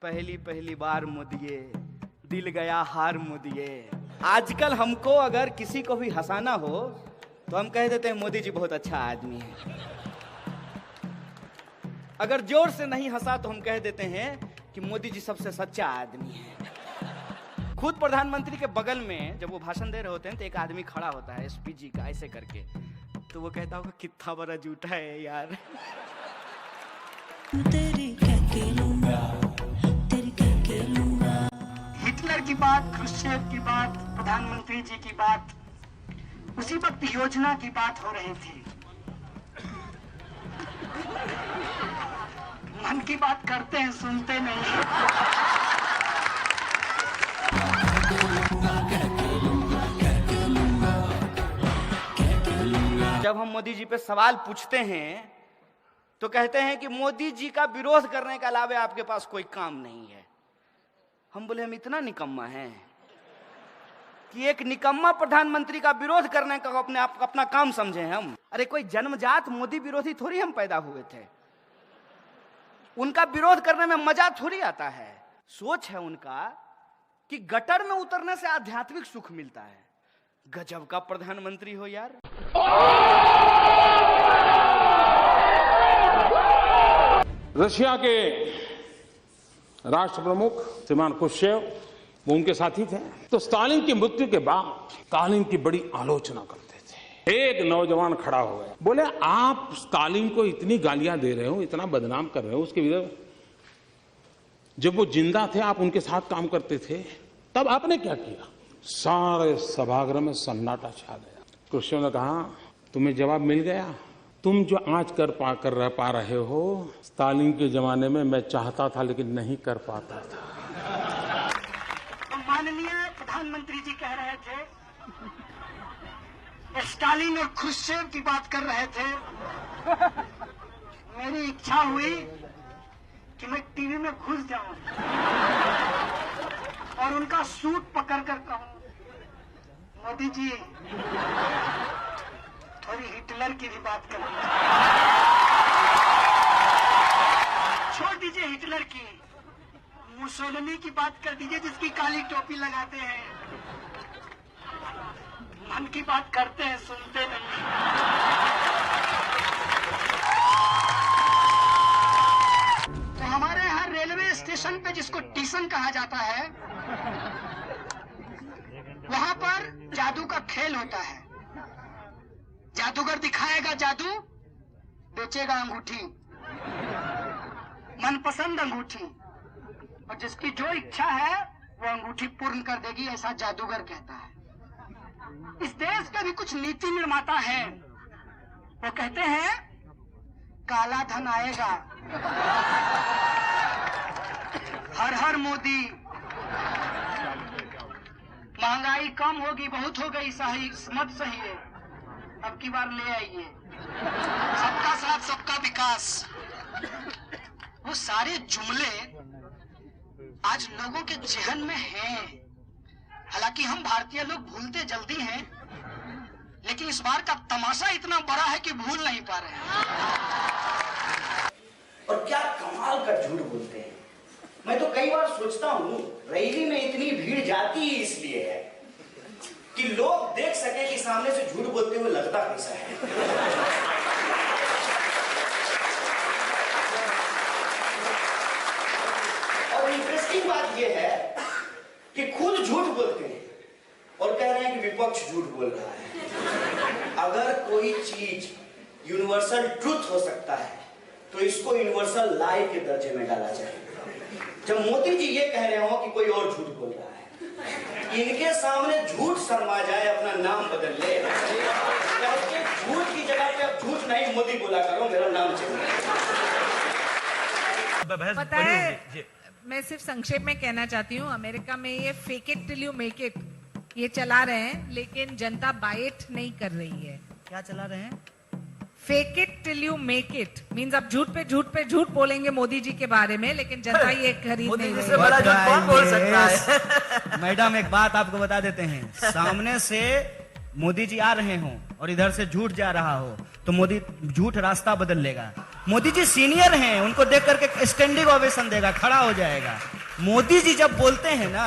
पहली पहली बार मोदिये, दिल गया हार मोदिये। आजकल हमको अगर किसी को भी हंसाना हो तो हम कह देते हैं मोदी जी बहुत अच्छा आदमी है। अगर जोर से नहीं हंसा तो हम कह देते हैं कि मोदी जी सबसे सच्चा आदमी है। खुद प्रधानमंत्री के बगल में जब वो भाषण दे रहे होते हैं तो एक आदमी खड़ा होता है एसपी जी का, ऐसे करके, तो वो कहता होगा कितना बड़ा झूठा है यार। हिटलर की बात, क्रुश्चेव की बात, प्रधानमंत्री जी की बात, उसी वक्त योजना की बात हो रही थी। मन की बात करते हैं, सुनते नहीं। जब हम मोदी जी पे सवाल पूछते हैं तो कहते हैं कि मोदी जी का विरोध करने के अलावा आपके पास कोई काम नहीं है। हम बोले हम इतना निकम्मा हैं कि एक निकम्मा प्रधानमंत्री का विरोध करने का अपना काम समझे हम? अरे कोई जन्मजात मोदी विरोधी थोड़ी हम पैदा हुए थे। उनका विरोध करने में मजा थोड़ी आता है। सोच है उनका कि गटर में उतरने से आध्यात्मिक सुख मिलता है। गजब का प्रधानमंत्री हो यार। रशिया के राष्ट्र प्रमुख श्रीमान क्रुश्चेव, वो उनके साथी थे। तो स्टालिन की मृत्यु के बाद स्टालिन की बड़ी आलोचना करते थे। एक नौजवान खड़ा हो गया, बोले आप स्टालिन को इतनी गालियां दे रहे हो, इतना बदनाम कर रहे हो उसके विरुद्ध, जब वो जिंदा थे आप उनके साथ काम करते थे, तब आपने क्या किया? सारे सभागृह में सन्नाटा छा गया। क्रुश्चेव ने कहा तुम्हें जवाब मिल गया। तुम जो आज कर पा रहे हो, स्टालिन के जमाने में मैं चाहता था लेकिन नहीं कर पाता था। माननीय प्रधानमंत्री जी कह रहे थे, स्टालिन और क्रुश्चेव की बात कर रहे थे। मेरी इच्छा हुई कि मैं टीवी में घुस जाऊं और उनका सूट पकड़ कर कहूं, मोदी जी थोड़ी हिटलर की भी बात कर लीजिए। छोड़ दीजिए हिटलर की, मुसोलिनी की बात कर दीजिए जिसकी काली टोपी लगाते हैं। मन की बात करते हैं, सुनते नहीं। तो हमारे यहाँ रेलवे स्टेशन पे जिसको स्टेशन कहा जाता है, वहां पर जादू का खेल होता है। जादूगर दिखाएगा जादू, बेचेगा अंगूठी, मनपसंद अंगूठी, और जिसकी जो इच्छा है वो अंगूठी पूर्ण कर देगी, ऐसा जादूगर कहता है। इस देश के भी कुछ नीति निर्माता हैं, वो कहते हैं काला धन आएगा, हर हर मोदी, महंगाई कम होगी, बहुत हो गई, सही मत सही है, अब की बार ले आइए, सबका साथ सबका विकास। वो सारे जुमले आज लोगों के जहन में हैं। हालांकि हम भारतीय लोग भूलते जल्दी हैं, लेकिन इस बार का तमाशा इतना बड़ा है कि भूल नहीं पा रहे हैं। और क्या कमाल का झूठ बोलते हैं। मैं तो कई बार सोचता हूँ रैली में इतनी भीड़ जाती ही इसलिए है कि लोग देख सके कि सामने से झूठ बोलते हुए लगता कैसा है। और इंटरेस्टिंग बात यह है कि खुद झूठ बोलते हैं और कह रहे हैं कि विपक्ष झूठ बोल रहा है। अगर कोई चीज यूनिवर्सल ट्रूथ हो सकता है तो इसको यूनिवर्सल लाई के दर्जे में डाला जाए। जब मोदी जी ये कह रहे हो कि कोई और झूठ बोल रहा है, इनके सामने झूठ शर्मा जाए, अपना नाम बदल ले, झूठ की जगह पे अब झूठ नहीं मोदी बोला करो, मेरा नाम चाहिए। पता है, मैं सिर्फ संक्षेप में कहना चाहती हूँ, अमेरिका में ये fake it till you make it ये चला रहे हैं, लेकिन जनता बाय इट नहीं कर रही है। क्या चला रहे हैं? Fake it till you make it means आप झूठ पे झूठ बोलेंगे मोदी जी के बारे में, लेकिन जनता ये खरीद मोदी नहीं जी रही से है। बड़ा झूठ कौन बोल सकता है? मैडम एक बात आपको बता देते हैं, सामने से मोदी जी आ रहे हो और इधर से झूठ जा रहा हो तो मोदी झूठ रास्ता बदल लेगा। मोदी जी सीनियर हैं, उनको देख करके स्टैंडिंग ओवेशन देगा, खड़ा हो जाएगा। मोदी जी जब बोलते हैं ना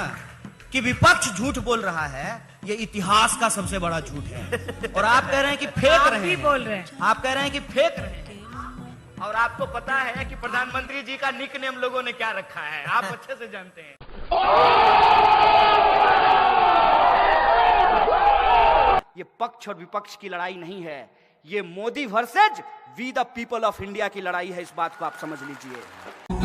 कि विपक्ष झूठ बोल रहा है, ये इतिहास का सबसे बड़ा झूठ है। और आप कह रहे हैं कि फेंक आप रहे भी हैं, बोल रहे हैं। आप कह रहे हैं कि फेंक रहे हैं। और आपको पता है कि प्रधानमंत्री जी का निक नेम लोगों ने क्या रखा है, आप अच्छे से जानते हैं। ये पक्ष और विपक्ष की लड़ाई नहीं है, ये Modi versus we the people of India की लड़ाई है। इस बात को आप समझ लीजिए।